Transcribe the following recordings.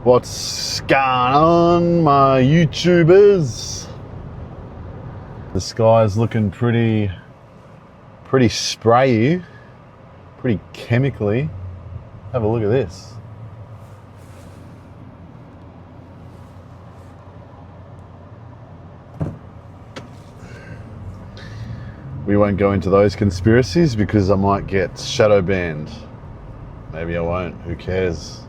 What's going on, my YouTubers? The sky's looking pretty sprayy, pretty chemically. Have a look at this. We won't go into those conspiracies because I might get shadow banned. Maybe I won't, who cares?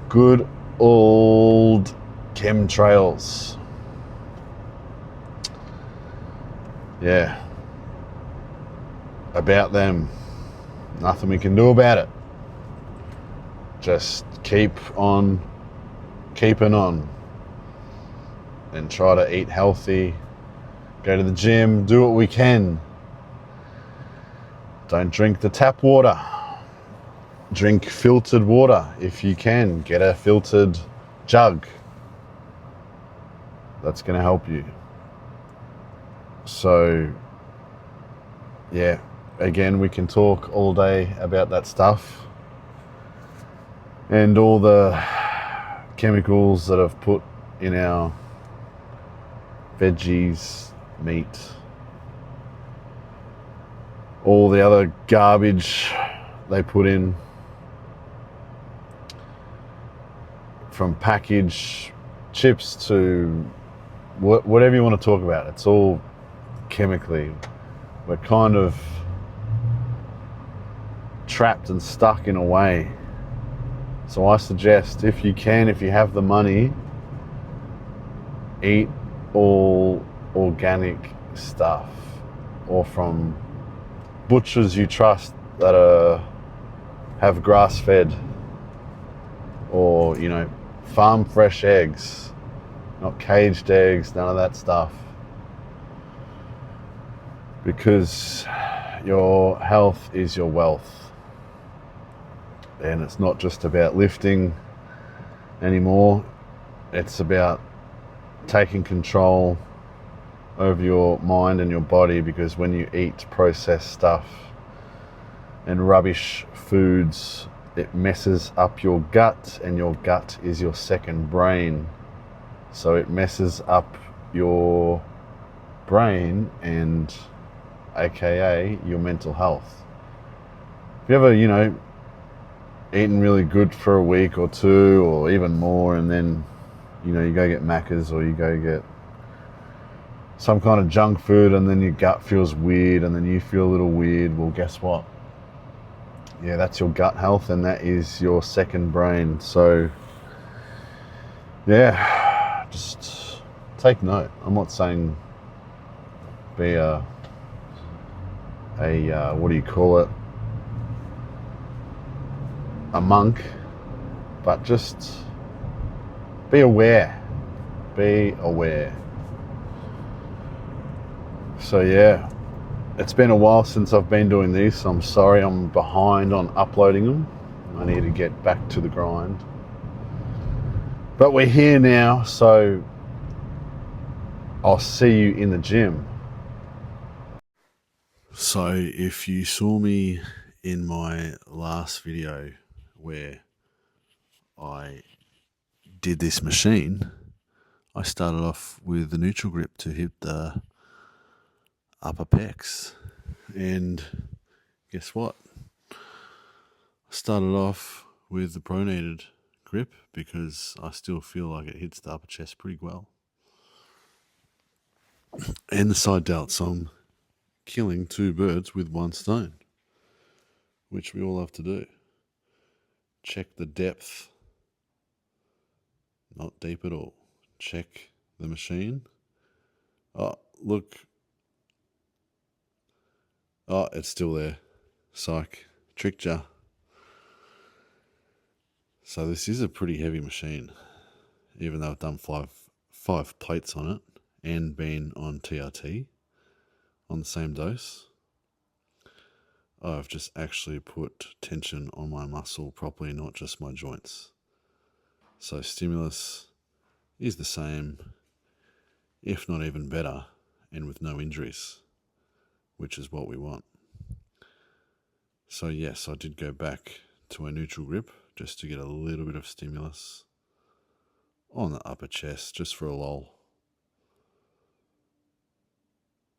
Good old chemtrails. Yeah. About them. Nothing we can do about it. Just keep on keeping on. And try to eat healthy. Go to the gym. Do what we can. Don't drink the tap water. Drink filtered water if you can. Get a filtered jug. That's going to help you. So, yeah, again, we can talk all day about that stuff and all the chemicals that I've put in our veggies, meat, all the other garbage they put in. From packaged chips to whatever you want to talk about, it's all chemically. We're kind of trapped and stuck in a way. So I suggest, if you can, if you have the money, eat all organic stuff, or from butchers you trust that have grass-fed, or farm fresh eggs, not caged eggs, none of that stuff. Because your health is your wealth. And it's not just about lifting anymore. It's about taking control over your mind and your body, because when you eat processed stuff and rubbish foods, it messes up your gut, and your gut is your second brain. So it messes up your brain and aka your mental health. If you ever, eaten really good for a week or two or even more, and then, you go get Macca's or you go get some kind of junk food, and then your gut feels weird and then you feel a little weird, well, guess what? Yeah, that's your gut health, and that is your second brain. So, yeah, just take note. I'm not saying be a what do you call it? A monk, but just be aware. Be aware. So, yeah. It's been a while since I've been doing these, so I'm sorry I'm behind on uploading them. I need to get back to the grind. But we're here now, so I'll see you in the gym. So if you saw me in my last video where I did this machine, I started off with the neutral grip to hit the upper pecs, and guess what? I started off with the pronated grip because I still feel like it hits the upper chest pretty well, and the side delt. So I'm killing two birds with one stone, which we all have to do. Check the depth, not deep at all. Check the machine. Oh, look. Oh, it's still there. Psych. Tricked ya. So this is a pretty heavy machine, even though I've done five plates on it and been on TRT on the same dose. I've just actually put tension on my muscle properly, not just my joints. So stimulus is the same, if not even better, and with no injuries, which is what we want. So yes, I did go back to a neutral grip just to get a little bit of stimulus on the upper chest, just for a lol.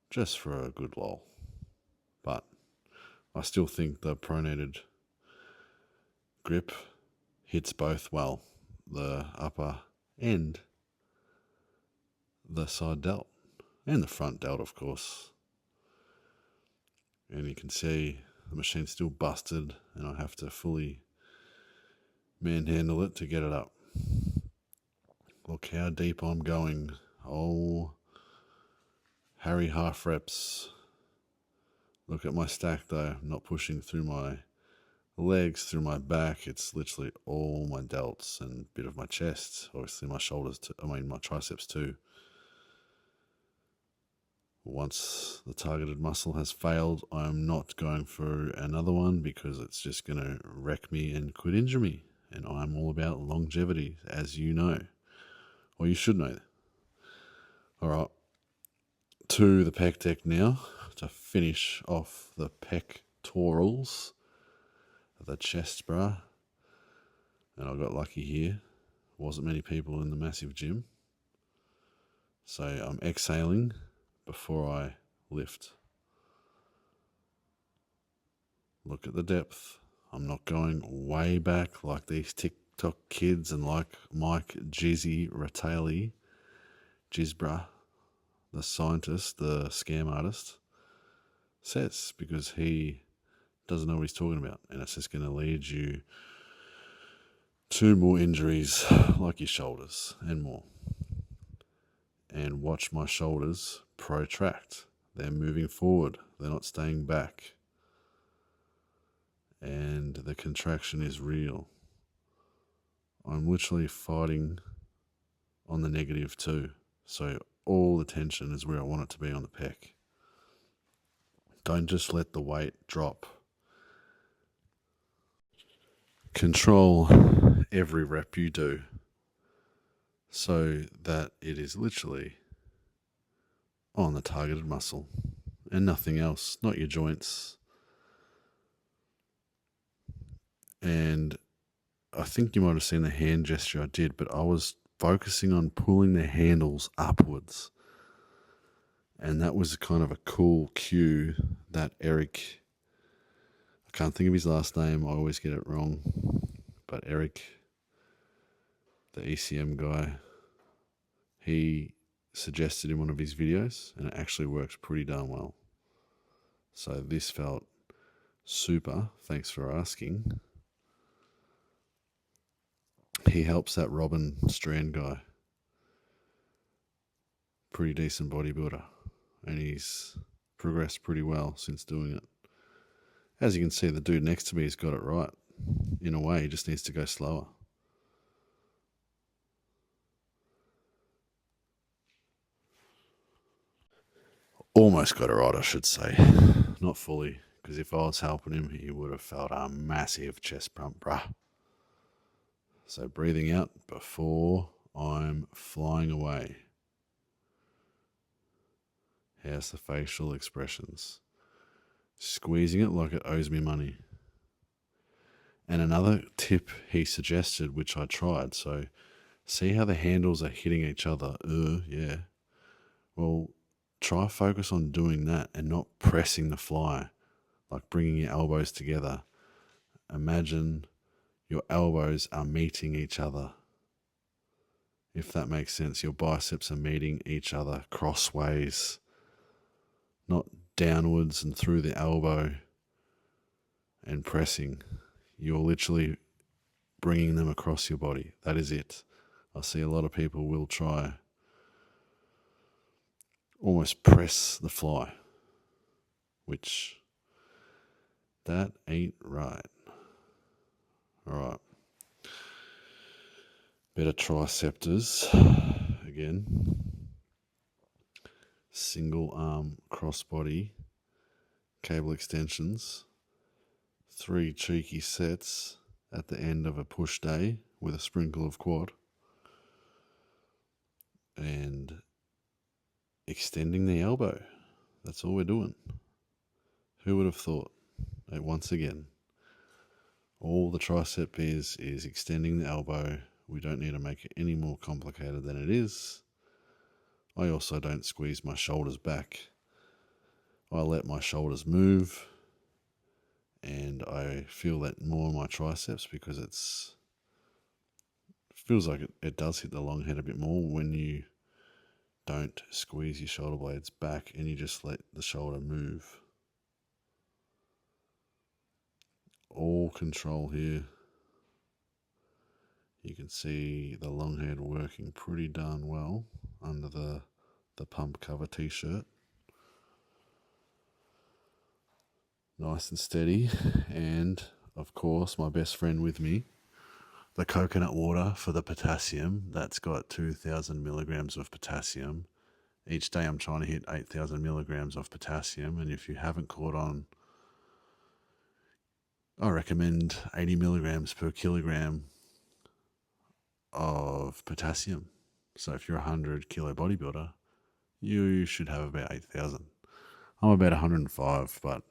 Just for a good lol. But I still think the pronated grip hits both well, the upper and the side delt, and the front delt, of course. And you can see the machine's still busted, and I have to fully manhandle it to get it up. Look how deep I'm going. Oh, Harry half reps. Look at my stack though, I'm not pushing through my legs, through my back. It's literally all my delts and a bit of my chest, obviously my shoulders, my triceps too. Once the targeted muscle has failed, I'm not going for another one because it's just going to wreck me and could injure me. And I'm all about longevity, as you know, or you should know. All right, to the pec deck now to finish off the pectorals, the chest bra. And I got lucky here. Wasn't many people in the massive gym. So I'm exhaling before I lift. Look at the depth. I'm not going way back like these TikTok kids and like Mike Jizzy Rataley, Jizbra, the scientist, the scam artist, says, because he doesn't know what he's talking about, and it's just going to lead you to more injuries like your shoulders and more. And watch my shoulders protract. They're moving forward. They're not staying back. And the contraction is real. I'm literally fighting on the negative too. So all the tension is where I want it to be on the pec. Don't just let the weight drop. Control every rep you do so that it is literally on the targeted muscle and nothing else, not your joints. And I think you might have seen the hand gesture I did, but I was focusing on pulling the handles upwards. And that was kind of a cool cue that Eric, I can't think of his last name, I always get it wrong, but Eric, the ECM guy, he suggested in one of his videos, and it actually works pretty darn well. So this felt super, thanks for asking. He helps that Robin Strand guy, pretty decent bodybuilder, and he's progressed pretty well since doing it. As you can see, the dude next to me has got it right. In a way, he just needs to go slower. Almost got it right, I should say. Not fully, because if I was helping him, he would have felt a massive chest pump, bruh. So breathing out before I'm flying away. How's the facial expressions? Squeezing it like it owes me money. And another tip he suggested, which I tried, so see how the handles are hitting each other? Yeah. Well, try focus on doing that and not pressing the fly, like bringing your elbows together. Imagine your elbows are meeting each other. If that makes sense, your biceps are meeting each other crossways, not downwards and through the elbow and pressing. You're literally bringing them across your body. That is it. I see a lot of people will try almost press the fly, which that ain't right. All right. Better triceptors again. Single arm crossbody cable extensions. 3 cheeky sets at the end of a push day with a sprinkle of quad. And extending the elbow. That's all we're doing. Who would have thought? Once again, All the tricep is extending the elbow. We don't need to make it any more complicated than it is. I also don't squeeze my shoulders back. I let my shoulders move, and I feel that more in my triceps because it feels like it does hit the long head a bit more when you don't squeeze your shoulder blades back and you just let the shoulder move. All control here. You can see the long head working pretty darn well under the pump cover t-shirt. Nice and steady. And of course, my best friend with me, the coconut water for the potassium. That's got 2,000 milligrams of potassium. Each day I'm trying to hit 8,000 milligrams of potassium. And if you haven't caught on, I recommend 80 milligrams per kilogram of potassium. So if you're a 100 kilo bodybuilder, you should have about 8,000. I'm about 105, but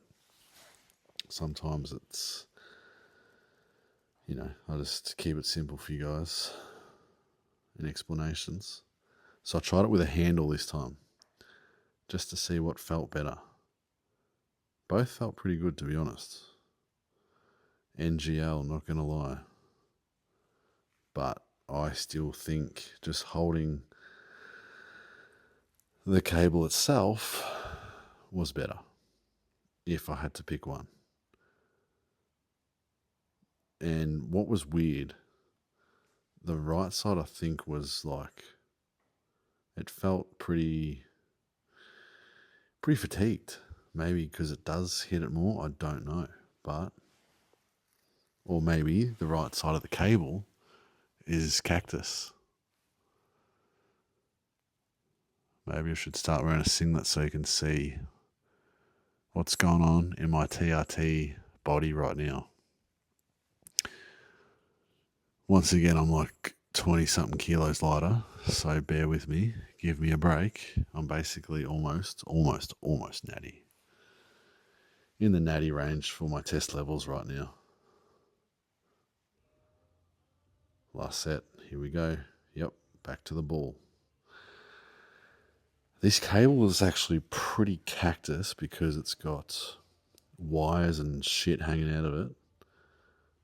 sometimes it's, I just keep it simple for you guys in explanations. So I tried it with a handle this time just to see what felt better. Both felt pretty good, to be honest. NGL, not going to lie. But I still think just holding the cable itself was better if I had to pick one. And what was weird, the right side I think was like, it felt pretty fatigued. Maybe because it does hit it more, I don't know. Or maybe the right side of the cable is cactus. Maybe I should start wearing a singlet so you can see what's going on in my TRT body right now. Once again, I'm like 20 something kilos lighter, so bear with me, give me a break. I'm basically almost natty. In the natty range for my test levels right now. Last set, here we go. Yep, back to the ball. This cable is actually pretty cactus because it's got wires and shit hanging out of it.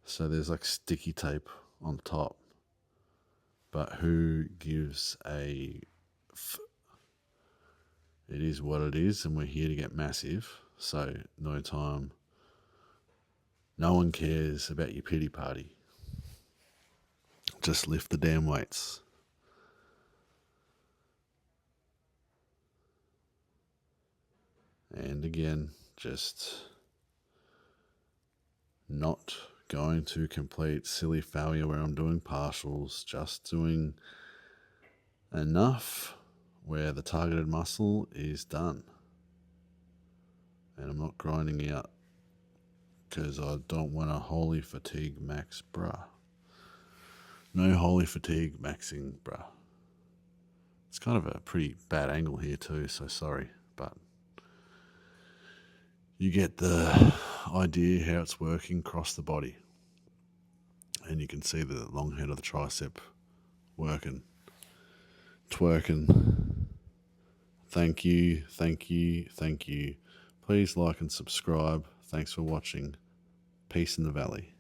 So there's like sticky tape on top. But who gives a It is what it is, and we're here to get massive. So no time. No one cares about your pity party. Just lift the damn weights. And again, just not going to complete silly failure where I'm doing partials, just doing enough where the targeted muscle is done. And I'm not grinding out because I don't want a holy fatigue max, bruh. No holy fatigue maxing, bruh. It's kind of a pretty bad angle here too, so sorry, but you get the idea how it's working across the body. And you can see the long head of the tricep working, twerking. Thank you. Please like and subscribe. Thanks for watching. Peace in the valley.